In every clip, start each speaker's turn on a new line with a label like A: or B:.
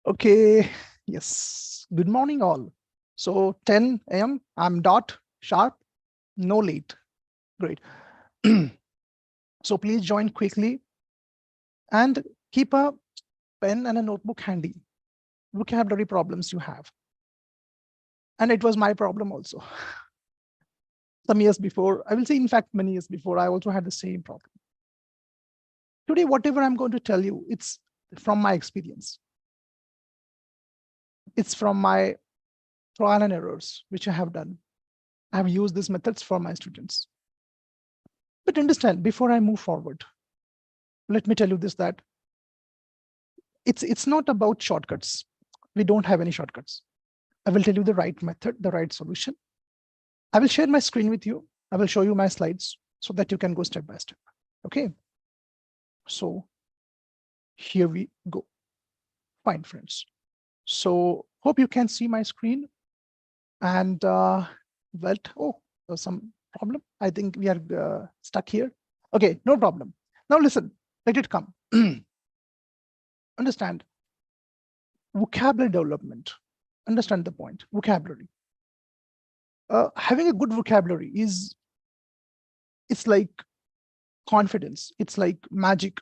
A: Okay, yes. Good morning, all. So 10 a.m. I'm dot sharp, no late. Great. So please join quickly and keep a pen and a notebook handy. Vocabulary problems you have. And it was my problem also. Some years before, I will say, in fact, many years before, I also had the same problem. Today, whatever I'm going to tell you, it's from my experience. It's from my trial and errors, which I have done. I have used these methods for my students. But understand, before I move forward, let me tell you this, that it's not about shortcuts. We don't have any shortcuts. I will tell you the right method, the right solution. I will share my screen with you. I will show you my slides so that you can go step by step. Okay. So here we go. Fine, friends. So hope you can see my screen. And oh, there's some problem. I think we are stuck here. Okay, no problem. Now listen, let it come. Understand vocabulary development. Understand the point, vocabulary. Having a good vocabulary it's like confidence. It's like magic.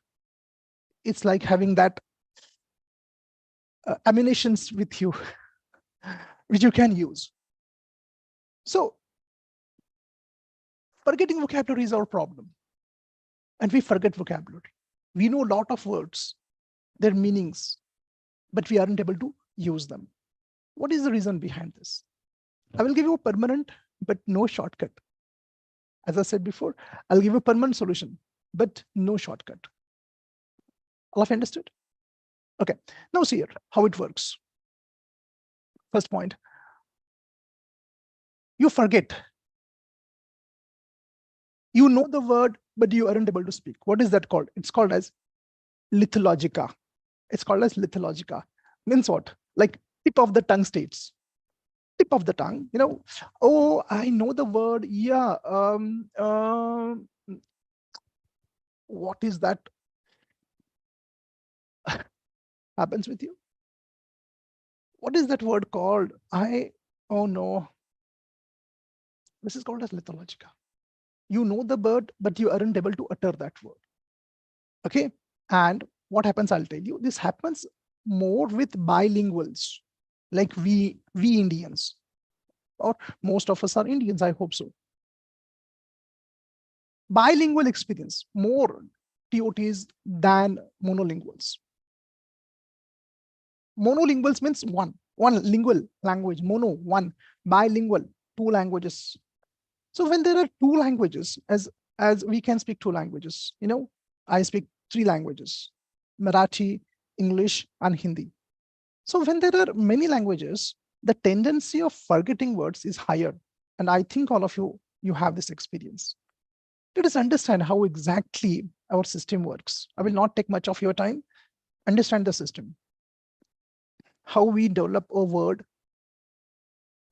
A: It's like having that ammunitions with you, which you can use. So forgetting vocabulary is our problem. And we forget vocabulary. We know a lot of words, their meanings, but we aren't able to use them. What is the reason behind this? I will give you a permanent, but no shortcut. As I said before, I'll give a permanent solution, but no shortcut. All of you understood? Okay, now see here how it works. First point, you forget. You know the word, but you aren't able to speak. What is that called? It's called as lithologica. It's called as lithologica. Means what? Like tip of the tongue states. Tip of the tongue, oh, I know the word. Yeah. What is that? Happens with you? What is that word called? Oh no. This is called as lithologica. You know the word, but you aren't able to utter that word. Okay. And what happens, I'll tell you, this happens more with bilinguals, like we Indians, or most of us are Indians, I hope so. Bilingual experience, more TOTs than monolinguals. Monolinguals means one lingual language, mono, one, bilingual, two languages. So when there are two languages, as we can speak two languages, I speak three languages, Marathi, English, and Hindi. So when there are many languages, the tendency of forgetting words is higher. And I think all of you have this experience. Let us understand how exactly our system works. I will not take much of your time. Understand the system. How we develop a word.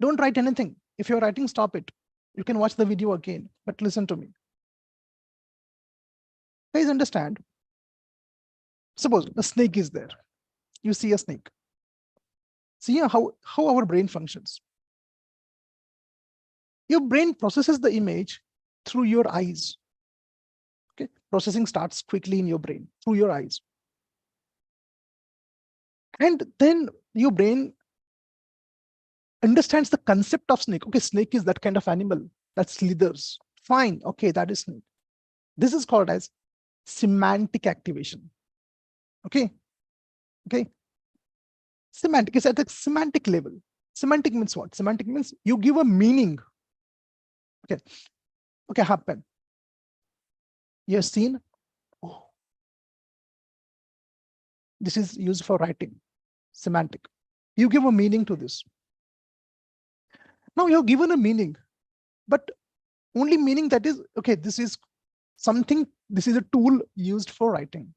A: Don't write anything. If you're writing, stop it. You can watch the video again, but listen to me. Guys, understand. Suppose a snake is there. You see a snake. See how our brain functions. Your brain processes the image through your eyes. Okay, processing starts quickly in your brain through your eyes. And then your brain understands the concept of snake. Okay, snake is that kind of animal that slithers. Fine, okay, that is snake. This is called as semantic activation. Okay. Semantic is at a semantic level. Semantic means what? Semantic means you give a meaning. Okay, happen. You have seen, oh, this is used for writing, semantic. You give a meaning to this. Now you have given a meaning, but only meaning that is, okay, this is something, this is a tool used for writing.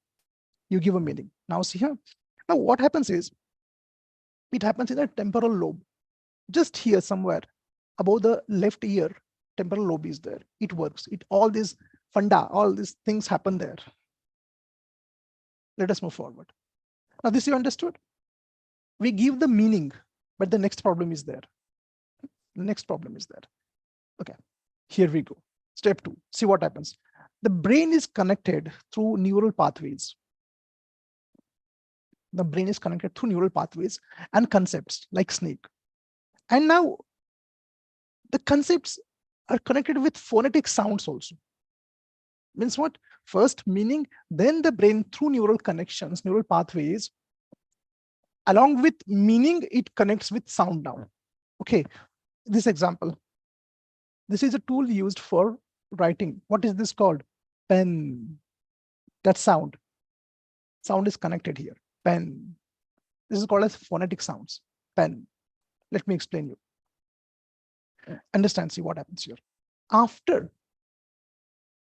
A: You give a meaning. Now see here. Now what happens is, it happens in a temporal lobe. Just here somewhere, above the left ear, temporal lobe is there. It works. All these funda, all these things happen there. Let us move forward. Now this you understood? We give the meaning, but the next problem is there. The next problem is there. Okay, here we go. Step 2, see what happens. The brain is connected through neural pathways. The brain is connected through neural pathways and concepts like snake. And now the concepts are connected with phonetic sounds also. Means what? First meaning, then the brain through neural connections, neural pathways, along with meaning, it connects with sound now. Okay, this example. This is a tool used for writing. What is this called? Pen. That sound. Sound is connected here. Pen. This is called as phonetic sounds. Pen. Let me explain you. Understand, see what happens here. After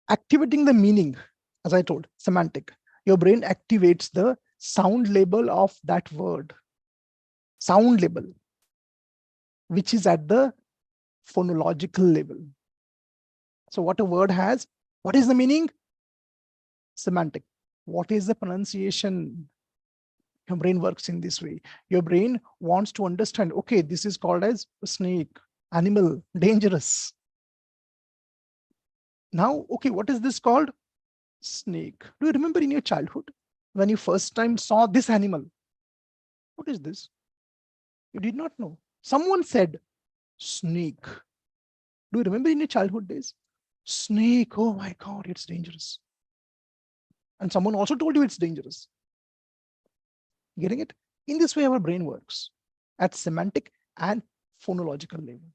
A: activating the meaning, as I told, semantic, your brain activates the sound label of that word. Sound label, which is at the phonological level. So what a word has, what is the meaning? Semantic. What is the pronunciation? Your brain works in this way. Your brain wants to understand, okay, this is called as a snake, animal, dangerous. Now, okay, what is this called? Snake. Do you remember in your childhood when you first time saw this animal? What is this? You did not know. Someone said snake. Do you remember in your childhood days? Snake, oh my God, it's dangerous. And someone also told you it's dangerous. Getting it? In this way, our brain works at semantic and phonological level.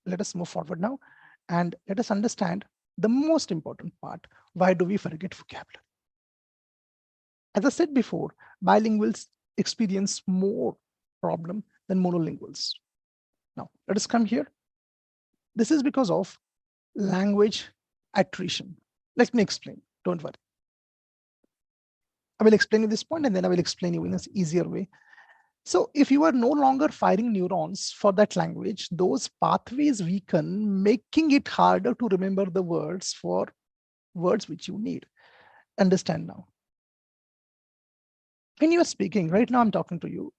A: Let us move forward now and let us understand the most important part. Why do we forget vocabulary? As I said before, bilinguals experience more problem than monolinguals. Now, let us come here. This is because of language attrition. Let me explain. Don't worry. I will explain you this point and then I will explain you in an easier way. So if you are no longer firing neurons for that language, those pathways weaken, making it harder to remember the words for words which you need. Understand now. When you are speaking, right now I'm talking to you,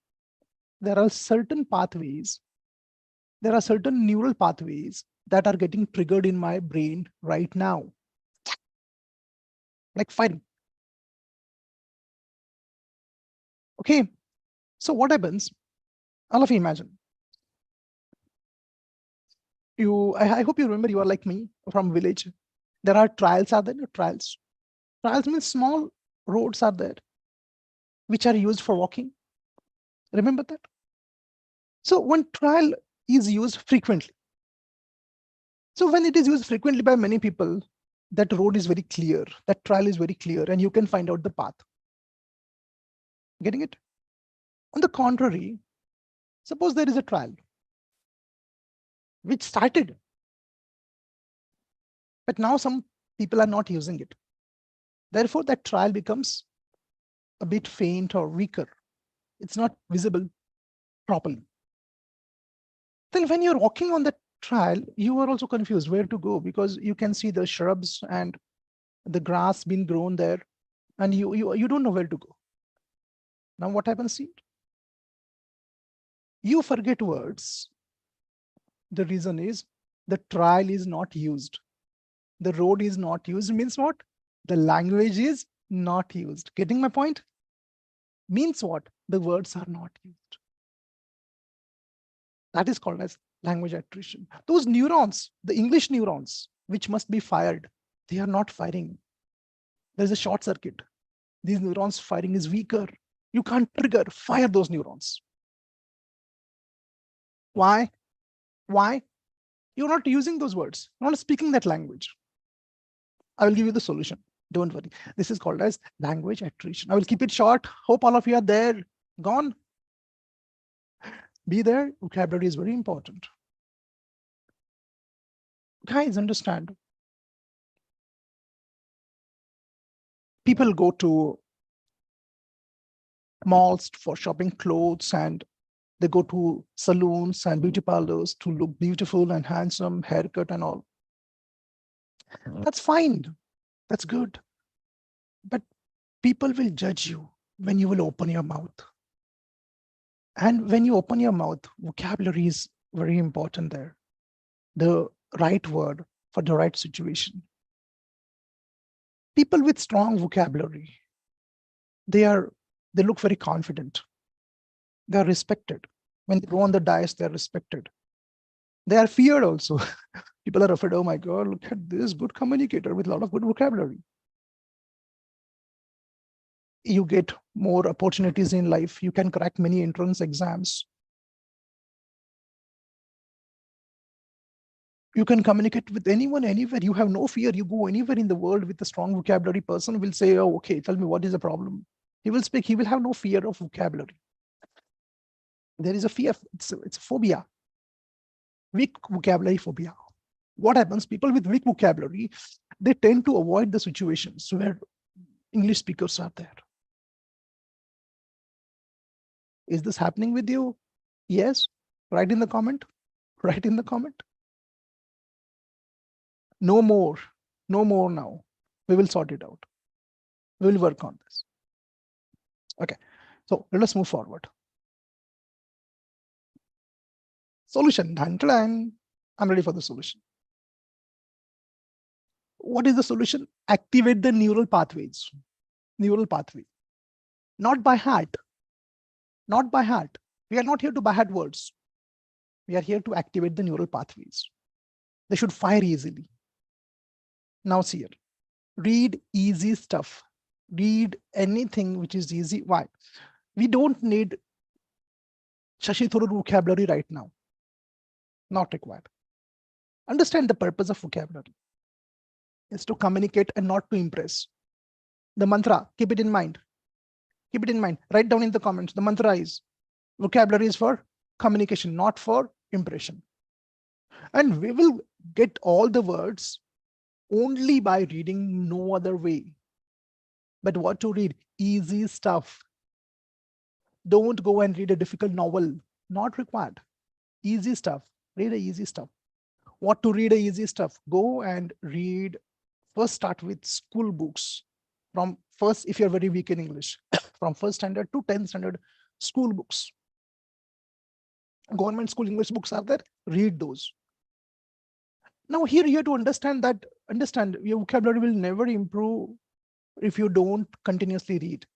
A: there are certain pathways, there are certain neural pathways that are getting triggered in my brain right now. Like firing. Okay, so what happens? All of you imagine. I hope you remember you are like me from village. There are trials, are there? Trials. Trials means small roads are there, which are used for walking. Remember that? So when trial is used frequently, so when it is used frequently by many people, that road is very clear, that trial is very clear, and you can find out the path. Getting it? On the contrary, suppose there is a trial which started, but now some people are not using it. Therefore, that trial becomes a bit faint or weaker. It's not visible properly. Then when you're walking on that trail, you are also confused where to go because you can see the shrubs and the grass being grown there, and you don't know where to go. Now what happens here? You forget words. The reason is the trail is not used. The road is not used means what? The language is not used. Getting my point? Means what? The words are not used. That is called as language attrition. Those neurons, the English neurons, which must be fired, they are not firing. There's a short circuit. These neurons firing is weaker. You can't fire those neurons. Why? Why? You're not using those words. You're not speaking that language. I will give you the solution. Don't worry. This is called as language attrition. I will keep it short. Hope all of you are there. Gone? Be there. Vocabulary is very important. Guys, understand. People go to malls for shopping clothes, and they go to saloons and beauty parlors to look beautiful and handsome, haircut and all. That's fine. That's good. But people will judge you when you will open your mouth. And when you open your mouth, vocabulary is very important there. The right word for the right situation. People with strong vocabulary, they look very confident. They are respected. When they go on the dais, they are respected. They are feared also. People are afraid, oh my God, look at this good communicator with a lot of good vocabulary. You get more opportunities in life. You can crack many entrance exams. You can communicate with anyone, anywhere. You have no fear. You go anywhere in the world with a strong vocabulary. Person will say, oh, okay, tell me what is the problem. He will speak. He will have no fear of vocabulary. There is a fear. It's a phobia. Weak vocabulary phobia. What happens? People with weak vocabulary, they tend to avoid the situations where English speakers are there. Is this happening with you? Yes. Write in the comment. Write in the comment. No more. No more now. We will sort it out. We will work on this. Okay. So let us move forward. Solution. I'm ready for the solution. What is the solution? Activate the neural pathways. Neural pathway. Not by heart. Not by heart. We are not here to by heart words. We are here to activate the neural pathways. They should fire easily. Now see here. Read easy stuff. Read anything which is easy. Why? We don't need Shashi Tharoor vocabulary right now. Not required. Understand the purpose of vocabulary. It's to communicate and not to impress. The mantra, keep it in mind. Keep it in mind. Write down in the comments. The mantra is vocabulary is for communication, not for impression. And we will get all the words only by reading, no other way. But what to read? Easy stuff. Don't go and read a difficult novel. Not required. Easy stuff. Read the easy stuff. What to read? Easy stuff. Go and read. First start with school books. From first, if you're very weak in English, from first standard to 10th standard, school books. Government school English books are there. Read those. Now here you have to understand your vocabulary will never improve if you don't continuously read.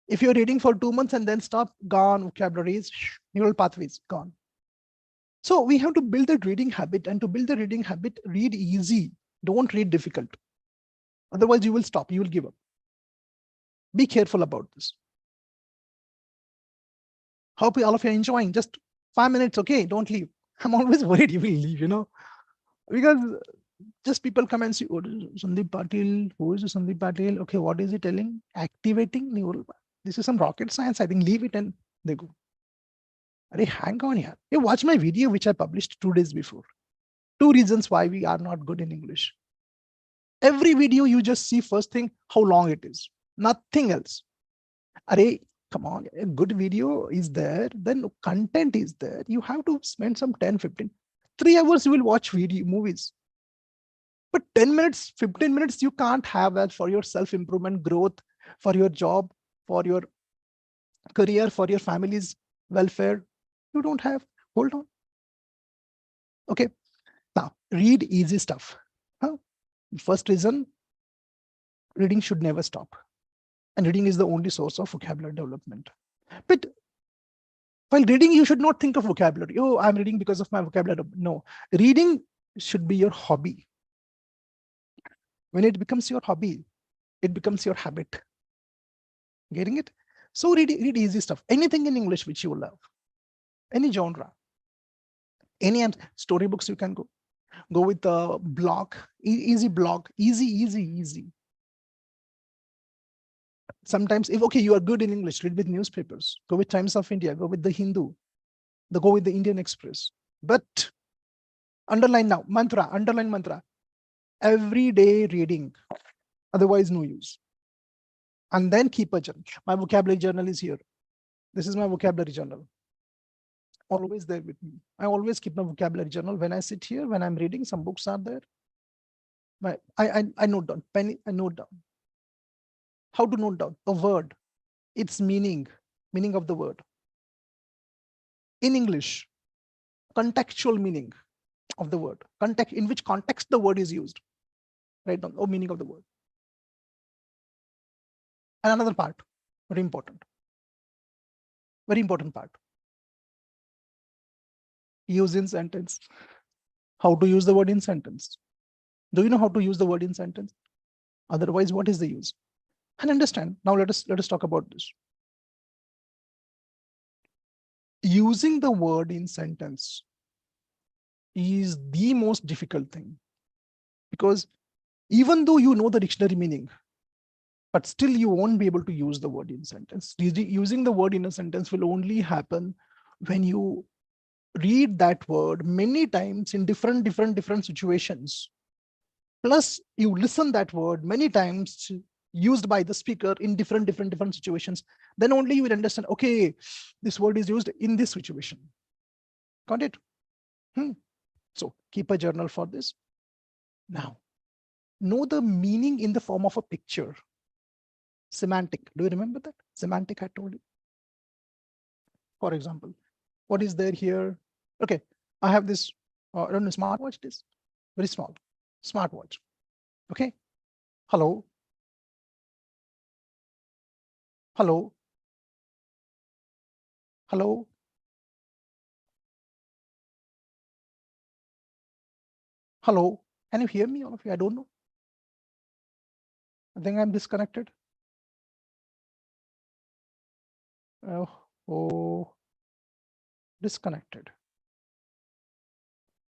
A: If you're reading for 2 months and then stop, gone, vocabulary is neural pathways, gone. So we have to build that reading habit, and to build the reading habit, read easy. Don't read difficult. Otherwise you will stop, you will give up. Be careful about this. Hope all of you are enjoying. Just 5 minutes, okay? Don't leave. I'm always worried you will leave, because just people come and say, oh, Sandeep Patil, who is Sandeep Patil? Okay, what is he telling? Activating neural. This is some rocket science. I think leave it and they go. Hang on here. Hey, watch my video, which I published 2 days before. 2 reasons why we are not good in English. Every video you just see first thing, how long it is. Nothing else. Come on, a good video is there, then content is there. You have to spend some 10, 15, 3 hours you will watch movies. But 10 minutes, 15 minutes, you can't have that for your self-improvement, growth, for your job, for your career, for your family's welfare. You don't have. Hold on. Okay. Now, read easy stuff. First reason, reading should never stop. And reading is the only source of vocabulary development. But while reading, you should not think of vocabulary. Oh, I'm reading because of my vocabulary. No, reading should be your hobby. When it becomes your hobby, it becomes your habit. Getting it? So read easy stuff. Anything in English which you love. Any genre. Any storybooks you can go. Go with the blog, easy blog, easy. Sometimes if, okay, you are good in English, read with newspapers, go with Times of India, go with the Hindu, go with the Indian Express. But underline now, mantra, underline mantra, everyday reading, otherwise no use. And then keep a journal. My vocabulary journal is here. This is my vocabulary journal. Always there with me. I always keep my vocabulary journal. When I sit here, when I'm reading, some books are there. I note down, I note down. How to note down a word, its meaning of the word. In English, contextual meaning of the word, context, in which context the word is used, right down, or meaning of the word. And another part, very important part, use in sentence. How to use the word in sentence? Do you know how to use the word in sentence? Otherwise, what is the use? And understand. Now let us talk about this. Using the word in sentence is the most difficult thing, because even though you know the dictionary meaning, but still you won't be able to use the word in sentence. Using the word in a sentence will only happen when you read that word many times in different situations. Plus you listen that word many times used by the speaker in different situations. Then only you will understand, okay, this word is used in this situation. Got it? So keep a journal for this. Now, know the meaning in the form of a picture. Semantic. Do you remember that? Semantic, I told you. For example, what is there here? Okay, I have this, I don't know, smartwatch, this very small smartwatch. Okay. Hello. Hello. Hello. Hello. Can you hear me, all of you? I don't know. I think I'm disconnected. Oh, disconnected.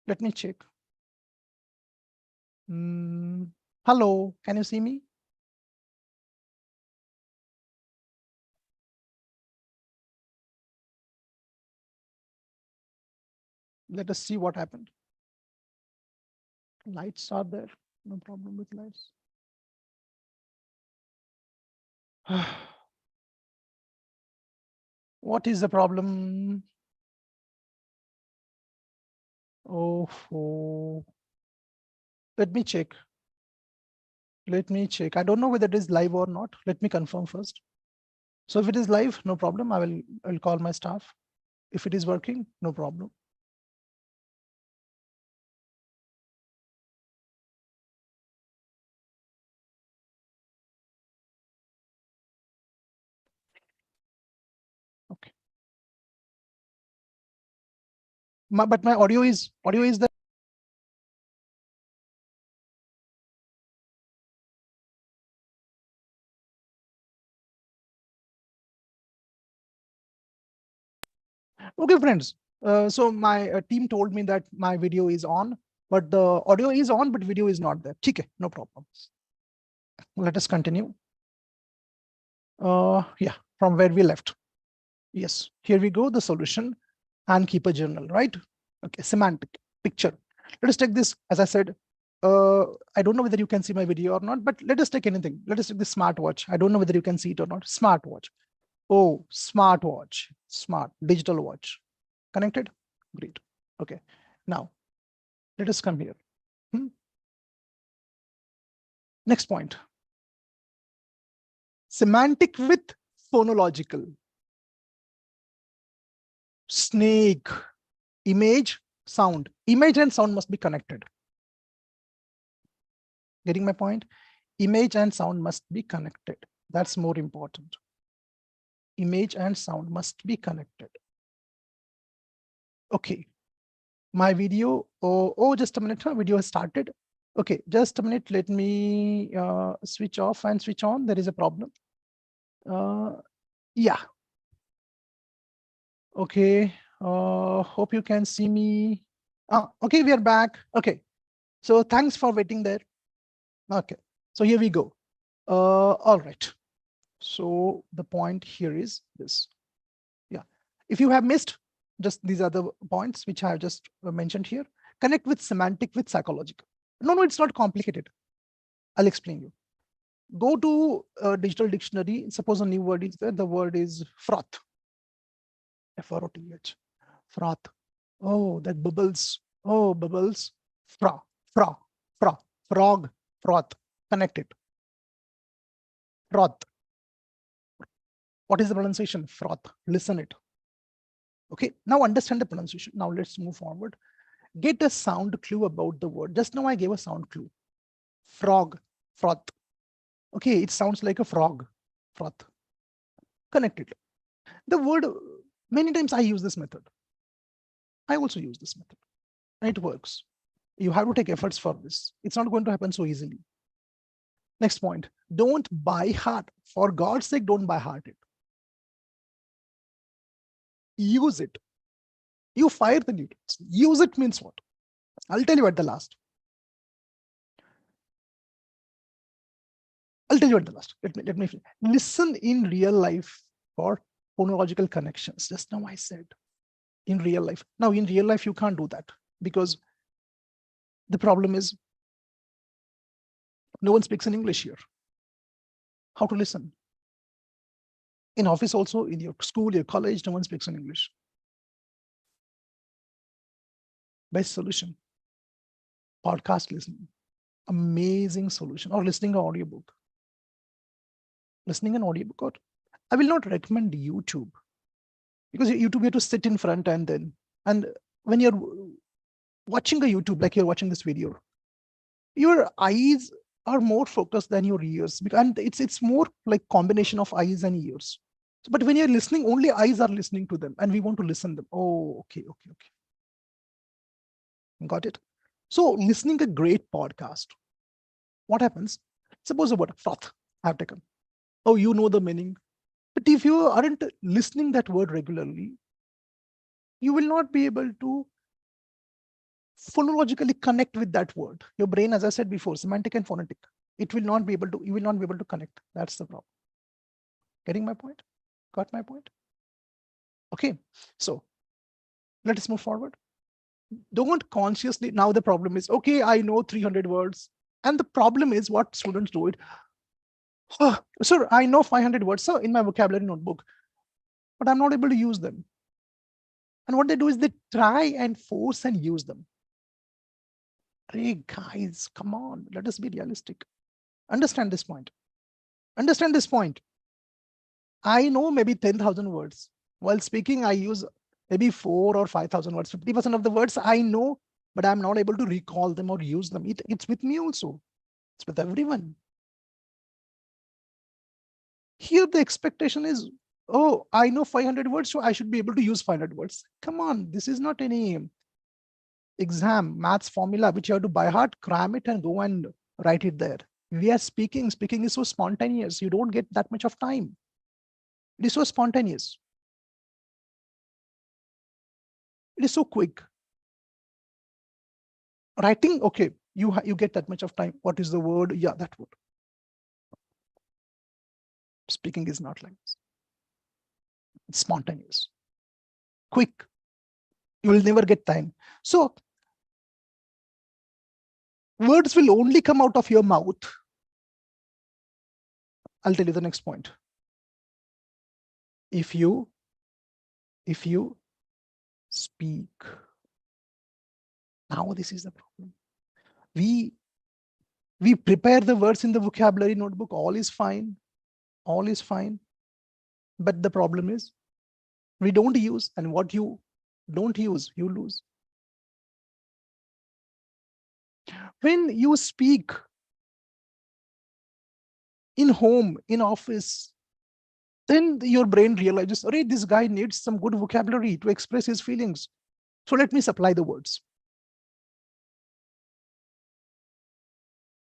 A: Let me check. Hello, can you see me? Let us see what happened. Lights are there. No problem with lights. What is the problem? Oh, let me check. Let me check. I don't know whether it is live or not. Let me confirm first. So if it is live, no problem. I'll call my staff. If it is working, no problem. Okay. But my audio is there. Okay, friends. So my team told me that my video is on, but the audio is on, but video is not there. Okay, no problem. Let us continue. Yeah, from where we left. Yes, here we go, the solution, and keep a journal, right? Okay, semantic, picture. Let us take this, as I said, I don't know whether you can see my video or not, but let us take anything. Let us take this smartwatch. I don't know whether you can see it or not. Smartwatch. Oh, smartwatch, smart, digital watch. Connected? Great. Okay, now let us come here. Next point. Semantic with phonological. Snake, image, sound. Image and sound must be connected. Getting my point? Image and sound must be connected. That's more important. Image and sound must be connected. Okay. My video, just a minute, video has started. Okay, just a minute. Let me switch off and switch on. There is a problem. Yeah. Okay. Hope you can see me. Okay, we are back. Okay. So thanks for waiting there. Okay. So here we go. All right. So the point here is this. Yeah. If you have missed, just these are the points which I have just mentioned here. Connect with semantic with psychological. No, it's not complicated. I'll explain you. Go to a digital dictionary. Suppose a new word is there. The word is froth. F-R-O-T-H. Froth. Oh, that bubbles. Oh, bubbles. Fra, fra, fra, frog, froth. Connect it. Froth. What is the pronunciation? Froth. Listen it. Okay, now understand the pronunciation. Now let's move forward. Get a sound clue about the word. Just now I gave a sound clue. Frog, froth. Okay, it sounds like a frog, froth. Connect it. The word, many times I use this method. I also use this method and it works. You have to take efforts for this. It's not going to happen so easily. Next point, don't by heart. For God's sake, don't by heart it. Use it. You fire the neurons. Use it means what? I'll tell you at the last. Let me listen in real life for phonological connections. Just now I said in real life. Now in real life, you can't do that because the problem is no one speaks in English here. How to listen? In office also, in your school, your college, no one speaks in English. Best solution, podcast listening. Amazing solution. Or listening an audiobook. Listening an audiobook. Or I will not recommend YouTube because YouTube you have to sit in front and when you're watching a YouTube, like you're watching this video, your eyes are more focused than your ears, and it's more like combination of eyes and ears. But when you're listening, only eyes are listening to them, and we want to listen them. Oh, okay. Got it. So listening a great podcast. What happens? Suppose a word froth I have taken. Oh, you know the meaning. But if you aren't listening that word regularly, you will not be able to phonologically connect with that word. Your brain, as I said before, semantic and phonetic. You will not be able to connect. That's the problem. Getting my point? Got my point? Okay. So let us move forward. Don't consciously, now the problem is, okay, I know 300 words. And the problem is what students do it. Oh, sir, I know 500 words, sir, in my vocabulary notebook, but I'm not able to use them. And what they do is they try and force and use them. Hey guys, come on, let us be realistic. Understand this point. Understand this point. I know maybe 10,000 words. While speaking, I use maybe 4,000 or 5,000 words. 50% of the words I know, but I'm not able to recall them or use them. It's with me also. It's with everyone. Here the expectation is, oh, I know 500 words, so I should be able to use 500 words. Come on, this is not any exam, maths formula, which you have to by heart, cram it and go and write it there. We are speaking is so spontaneous. You don't get that much of time. It is so spontaneous. It is so quick. Writing, okay, you get that much of time. What is the word? Yeah, that word. Speaking is not like this. It's spontaneous, quick. You will never get time. So words will only come out of your mouth. I'll tell you the next point. If you speak. Now this is the problem. We prepare the words in the vocabulary notebook. All is fine. All is fine. But the problem is we don't use, and what you don't use, you lose. When you speak in home, in office, then your brain realizes, "Arey, this guy needs some good vocabulary to express his feelings. So let me supply the words."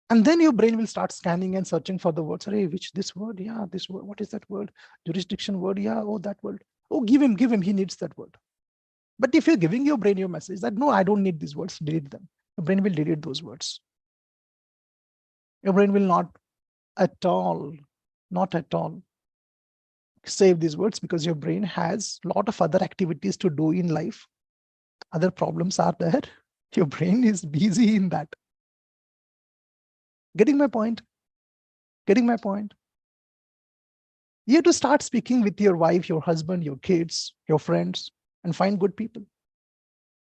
A: And then your brain will start scanning and searching for the words. Arey, which this word? Yeah, this word. What is that word? Jurisdiction word? Yeah, oh, that word. Oh, give him, he needs that word. But if you're giving your brain your message that, no, I don't need these words, delete them. Your brain will delete those words. Your brain will not at all save these words because your brain has a lot of other activities to do in life. Other problems are there. Your brain is busy in that. Getting my point? Getting my point? You have to start speaking with your wife, your husband, your kids, your friends, and find good people.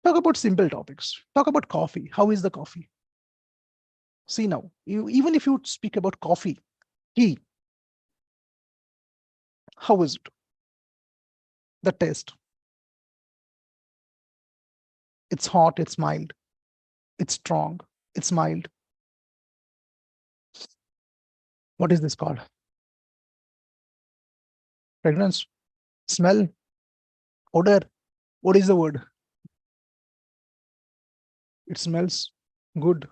A: Talk about simple topics. Talk about coffee. How is the coffee? See now, even if you speak about coffee, tea, how is it? The taste. It's hot, it's mild, it's strong, it's mild. What is this called? Fragrance, smell, odor. What is the word? It smells good.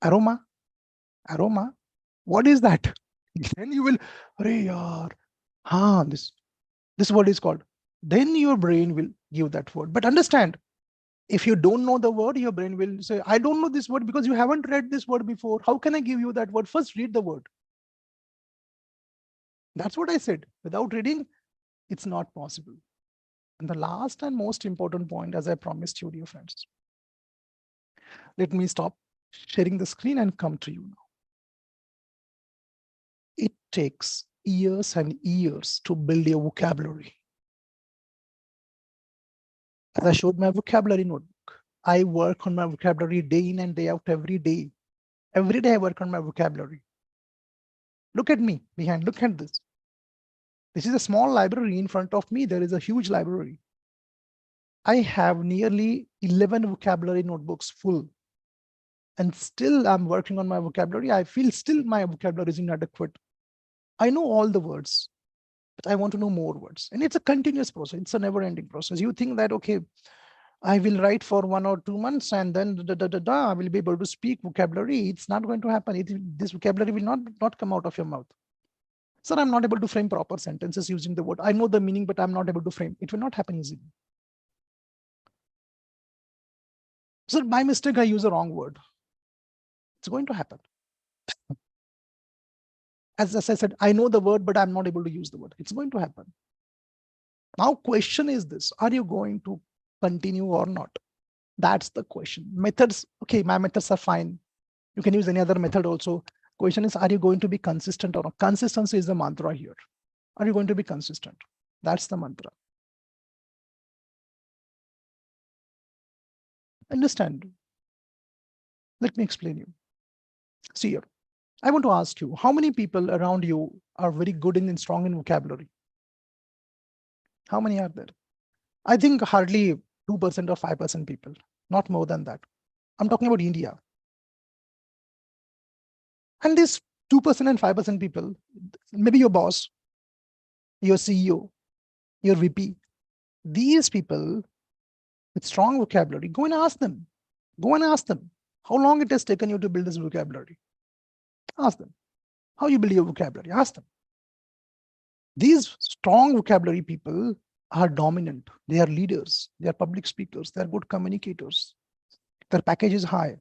A: Aroma, aroma. What is that? Then you will, Arey yaar, this word is called. Then your brain will give that word. But understand, if you don't know the word, your brain will say, I don't know this word because you haven't read this word before. How can I give you that word? First, read the word. That's what I said. Without reading, it's not possible. And the last and most important point, as I promised you, dear friends, let me stop sharing the screen and come to you now. It takes years and years to build your vocabulary. As I showed my vocabulary notebook, I work on my vocabulary day in and day out every day. Every day I work on my vocabulary. Look at me behind, look at this. This is a small library in front of me. There is a huge library. I have nearly 11 vocabulary notebooks full. And still I'm working on my vocabulary. I feel still my vocabulary is inadequate. I know all the words, but I want to know more words. And it's a continuous process. It's a never ending process. You think that, okay, I will write for 1 or 2 months and then I will be able to speak vocabulary. It's not going to happen. This vocabulary will not come out of your mouth. Sir, I'm not able to frame proper sentences using the word. I know the meaning, but I'm not able to frame. It will not happen easily. Sir, by mistake, I use a wrong word. It's going to happen. As I said, I know the word, but I'm not able to use the word. It's going to happen. Now, question is this: are you going to continue or not? That's the question. Methods, okay, my methods are fine. You can use any other method also. Question is, are you going to be consistent or not? Consistency is the mantra here. Are you going to be consistent? That's the mantra. Understand? Let me explain you. See here, I want to ask you, how many people around you are very good and strong in vocabulary? How many are there? I think hardly 2% or 5% people, not more than that. I'm talking about India. And this 2% and 5% people, maybe your boss, your CEO, your VP, these people with strong vocabulary, go and ask them. Go and ask them how long it has taken you to build this vocabulary. Ask them how you build your vocabulary. Ask them. These strong vocabulary people are dominant. They are leaders. They are public speakers. They are good communicators. Their package is high.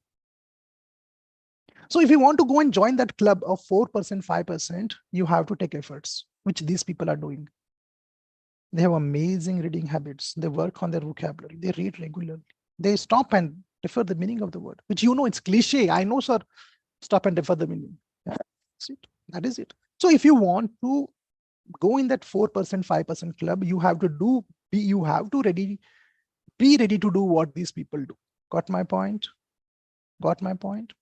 A: So if you want to go and join that club of 4%, 5%, you have to take efforts, which these people are doing. They have amazing reading habits. They work on their vocabulary. They read regularly. They stop and defer the meaning of the word, which it's cliche. I know, sir. Stop and defer the meaning. Yeah, that's it. That is it. So if you want to go in that 4%, 5% club, you have to be ready to do what these people do. Got my point? Got my point?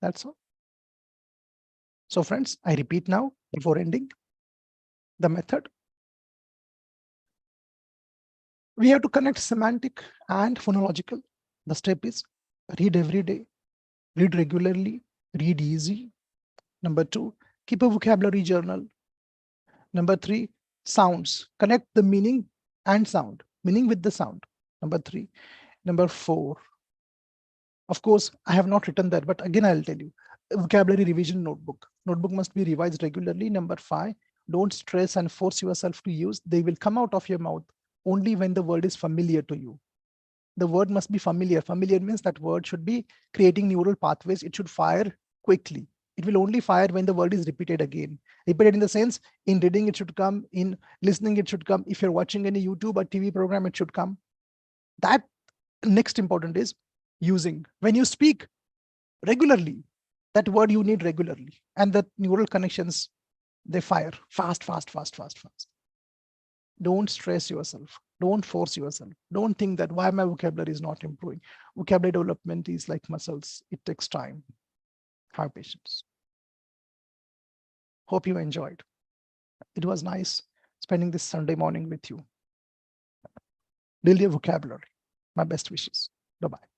A: That's all. So friends, I repeat now before ending the method. We have to connect semantic and phonological. The step is read every day, read regularly, read easy. Number 2, keep a vocabulary journal. Number 3, sounds. Connect the meaning and sound, meaning with the sound. Number 3. Number 4. Of course, I have not written that, but again, I'll tell you. Vocabulary revision notebook. Notebook must be revised regularly. Number 5, don't stress and force yourself to use. They will come out of your mouth only when the word is familiar to you. The word must be familiar. Familiar means that word should be creating neural pathways. It should fire quickly. It will only fire when the word is repeated again. Repeated in the sense, in reading it should come, in listening it should come. If you're watching any YouTube or TV program, it should come. That next important is using. When you speak regularly, that word you need regularly. And the neural connections, they fire fast, fast, fast, fast, fast. Don't stress yourself. Don't force yourself. Don't think that why my vocabulary is not improving. Vocabulary development is like muscles. It takes time. Have patience. Hope you enjoyed. It was nice spending this Sunday morning with you. build your vocabulary. My best wishes. Bye-bye.